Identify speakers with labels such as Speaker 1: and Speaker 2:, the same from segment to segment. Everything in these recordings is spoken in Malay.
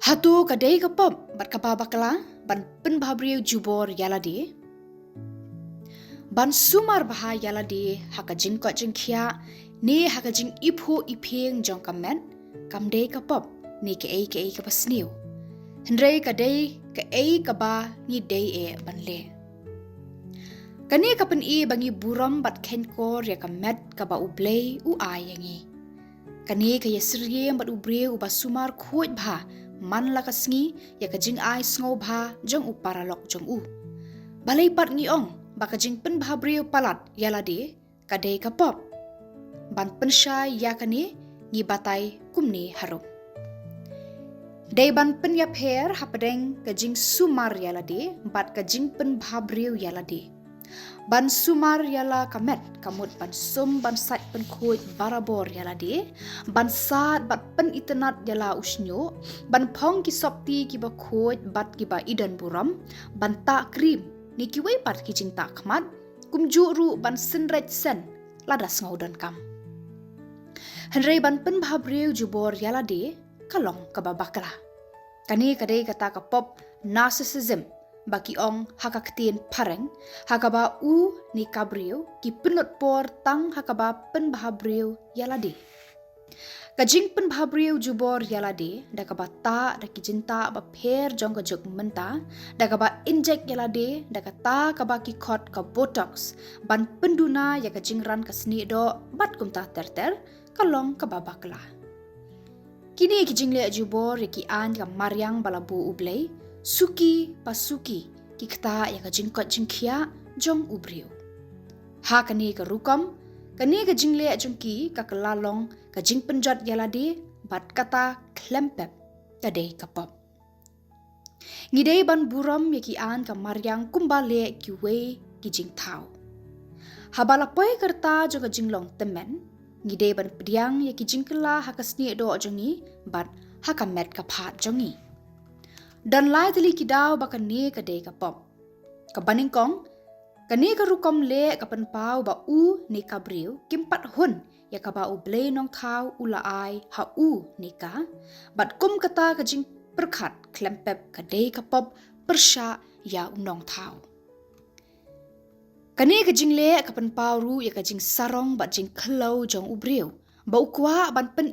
Speaker 1: Hatu kadai kapop bat kapabakla ban penbabriu jubor yalade. Ban sumar baha yalade hakajing ko jingkia ne hakajing ipho ipeng jong kamet kamdei kapop ne ke kapasniu. Hendrei kadai ke kaba ni dei banle. Kani kapan bangi buram bat kenkor ya kamet kaba ublei ayangi. Kani kaya siriem bat ubre uba sumar kuat bha man lakasngi ya kajing sngo bha jong paralok jong balai pat ngiong bakajing pen bha breu palat yalade kadai kapop ban pensai ya kani ngi batai kumni harum dai ban pen ya pher hapadeng kajing sumar yalade bat kajing pen bha breu yalade ban sumar yala kamet kamut ban sum ban sat pen kuit barabor yalade ban sat bat pen itenat yala usnyo ban pong ki sopti ki ba kuit bat ki ba idan buram ban ta krim ni ki wei pat ki jing ta khmat kum juru ban senret sen ladas ngaudan kam henrei ban pen bhabreu jubor yalade kalong kababakla kani kadai kata kapop narcissism baki ong hakaktin pareng hakaba ni kabriu ki penut por tang hakaba pen bahabriu yalade kajing pen bahabriu jubor yalade dakaba ta daki jinta ba pher jong ka jok menta dakaba inject yalade dakata kaba ki khot ka botox ban penduna ya kajing ran kasni do bat kumta terter kalong kababakla kini kijing le jubor ki an ka maryang balabu ublei suki pasuki kikta ya kajing kot jingkia jong ubriu ha kani ka rukam kani ka jingle jongki ka kelalong ka jing penjat yalade bat kata klempep kadai kapop ngidei ban buram yaki an ka maryang kumbale ki we ki jing thau habala poi kerta jo ka jinglong temen ngidei ban pediang yaki jingkela hakasni do jongi bat hakamet ka phat jongi dan lai tali kidau baka ne kadai kapop kabaning kong kani ka rukom le kapan pau ba ne kabriu kimpat hun ya kaba ble nong thau ula ai ha ne ka bat kum kata ka jing perkhat klempep kadai kapop persha ya unong thau kani ka jing le kapan pau ru ya ka jing sarong bat jing khlo jong ubriu ba ukwa ban pen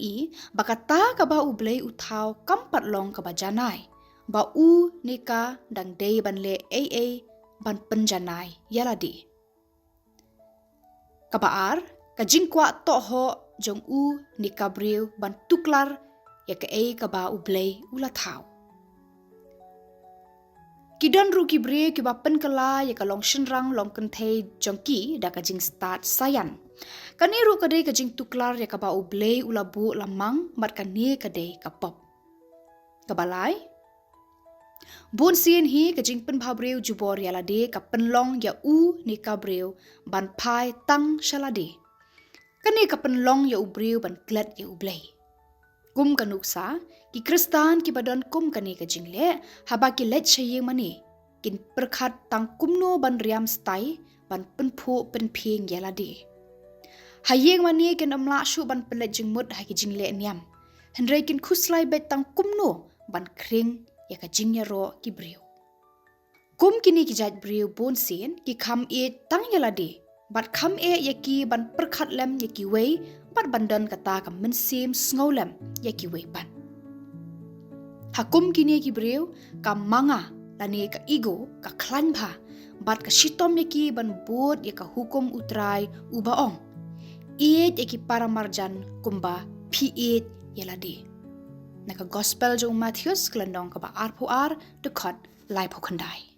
Speaker 1: baka ta ka ba ble uthau kampat long ka ba janai ba nika dang dei ban le ban penjanai yaladi kabaar ka jingkwa to ho jong nika briu ban tuklar ya ka kaba ublei ula thau kidan ru ki bre ki ba pen kala ya ka long shinrang long kenthe jongki da ka jing start sayan kani ru ka dei ka jing tuklar ya ka ba ublei ula bu lamang mat ka ne ka dei ka pop kabalai Bun sien hi kajing pen bhabreu jubor yalade ka penlong ya ni kabreu ban pai tang shalade kani ka penlong ya ubreu ban klet ya ublei kum kanuksa ki kristan ki badon kum kani kajing le haba ki let shaye mani kin perkhat tang kumno ban riam stai ban penphu penphing yalade hayeng mani kin amla shu ban pelet jingmut ha ki jingle niam henrei kin khuslai bet tang kumno ban kring ya ka jingya ro ki briu kum kini ki jat briu bon sin ki kham tang yalade bat kham ya ki ban perkhat lem ya ki wei bat bandan kata ka mensim snolem ya ki wei ban hakum kini ki briu ka manga lani ka ego ka klan bha bat ka shitom ya ki ban bot ya ka hukum utrai ubaong ya ki paramarjan kumba yalade Naka gospel jong Matthews kelandong ka ba arpuar dekot lai pokandai.